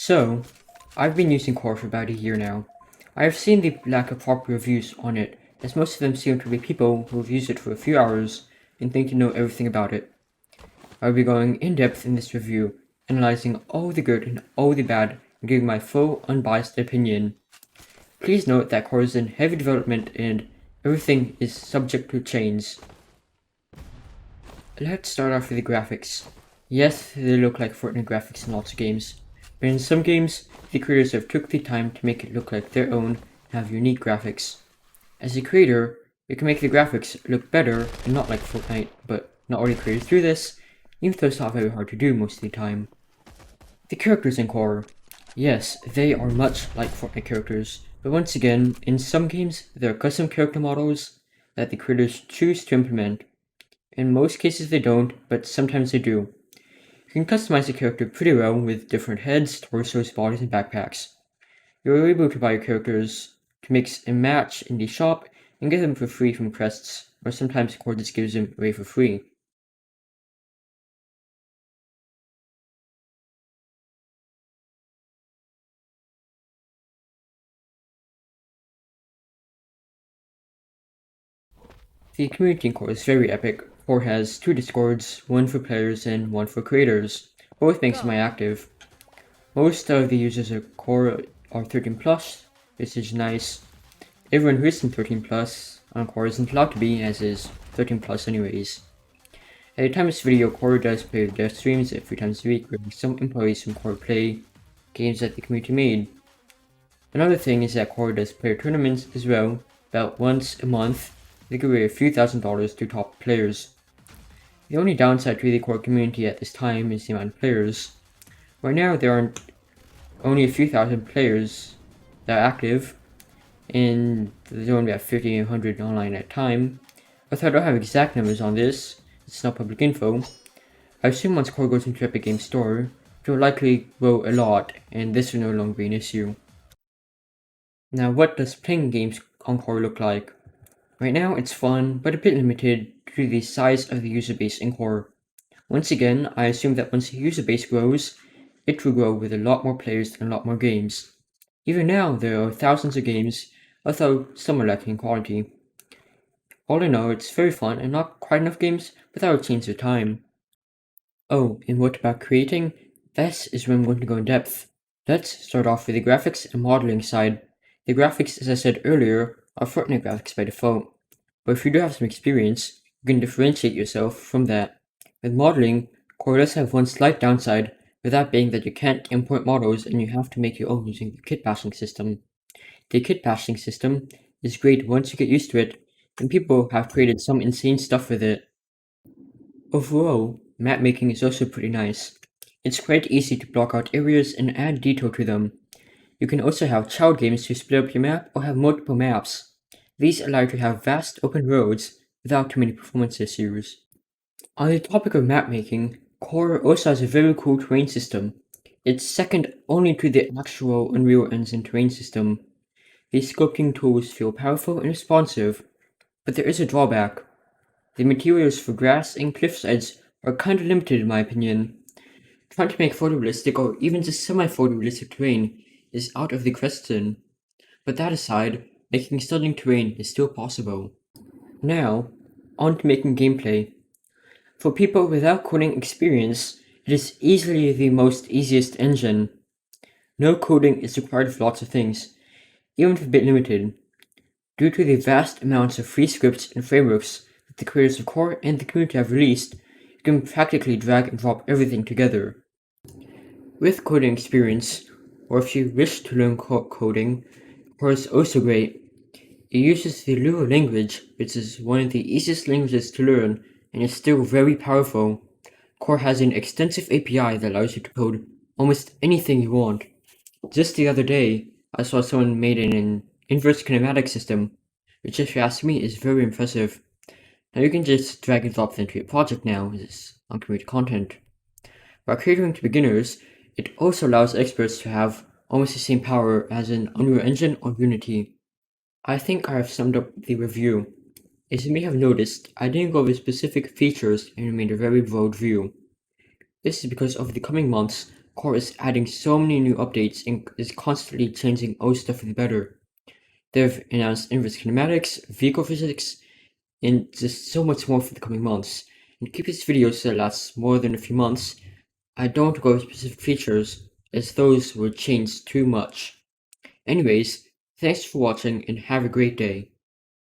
So, I've been using Core for about a year now. I have seen the lack of proper reviews on it, as most of them seem to be people who have used it for a few hours and think to know everything about it. I'll be going in depth in this review, analyzing all the good and all the bad, and giving my full, unbiased opinion. Please note that Core is in heavy development and everything is subject to change. Let's start off with the graphics. Yes, they look like Fortnite graphics in lots of games, but in some games, the creators have took the time to make it look like their own and have unique graphics. As a creator, you can make the graphics look better and not like Fortnite, but not all the creators do this, even though it's not very hard to do most of the time. The characters in Core. Yes, they are much like Fortnite characters, but once again, in some games, there are custom character models that the creators choose to implement. In most cases they don't, but sometimes they do. You can customize the character pretty well with different heads, torsos, bodies, and backpacks. You're able to buy your characters to mix and match in the shop and get them for free from crests, or sometimes Core just gives them away for free. The community in Core is very epic. Core has two Discords, one for players and one for creators. Both make semi-active. Most of the users of Core are 13 plus, which is nice. Everyone who isn't 13 plus on Core isn't allowed to be, as is 13 plus anyways. At the time of this video, Core does play with dev streams a few times a week, where some employees from Core play games that the community made. Another thing is that Core does player tournaments as well, about once a month. They give away a few $1,000s to top players. The only downside to the Core community at this time is the amount of players. Right now there aren't only a few thousand players that are active, and there's only about 1,500 online at a time. Although I don't have exact numbers on this, it's not public info. I assume once Core goes into Epic Games Store, it will likely grow a lot, and this will no longer be an issue. Now, what does playing games on Core look like? Right now, it's fun, but a bit limited due to the size of the user base in Core. Once again, I assume that once the user base grows, it will grow with a lot more players and a lot more games. Even now, there are thousands of games, although some are lacking in quality. All in all, it's very fun and not quite enough games, but that will change with time. Oh, and what about creating? This is where I'm going to go in depth. Let's start off with the graphics and modeling side. The graphics, as I said earlier, are Fortnite graphics by default, but if you do have some experience, you can differentiate yourself from that. With modeling, Core does have one slight downside, with that being that you can't import models and you have to make your own using the kit bashing system. The kit bashing system is great once you get used to it, and people have created some insane stuff with it. Overall, map making is also pretty nice. It's quite easy to block out areas and add detail to them. You can also have child games to split up your map or have multiple maps. These allow you to have vast open roads without too many performance issues. On the topic of map making, Core also has a very cool terrain system. It's second only to the actual Unreal Engine terrain system. These sculpting tools feel powerful and responsive, but there is a drawback. The materials for grass and cliffsides are kinda limited in my opinion. Trying to make photorealistic or even just semi-photorealistic terrain is out of the question. But that aside, making stunning terrain is still possible. Now, on to making gameplay. For people without coding experience, it is easily the most easiest engine. No coding is required for lots of things, even if a bit limited. Due to the vast amounts of free scripts and frameworks that the creators of Core and the community have released, you can practically drag and drop everything together. With coding experience, or if you wish to learn coding, Core is also great. It uses the Lua language, which is one of the easiest languages to learn and is still very powerful. Core has an extensive API that allows you to code almost anything you want. Just the other day, I saw someone made an inverse kinematic system, which if you ask me is very impressive. Now you can just drag and drop it into your project now, as on community content. While catering to beginners, it also allows experts to have almost the same power as an Unreal Engine or Unity. I think I have summed up the review. As you may have noticed, I didn't go over specific features and made a very broad view. This is because over the coming months, Core is adding so many new updates and is constantly changing old stuff for the better. They've announced inverse kinematics, vehicle physics, and just so much more for the coming months. And keep this video so it lasts more than a few months. I don't want to go over specific features, as those would change too much. Anyways, thanks for watching and have a great day.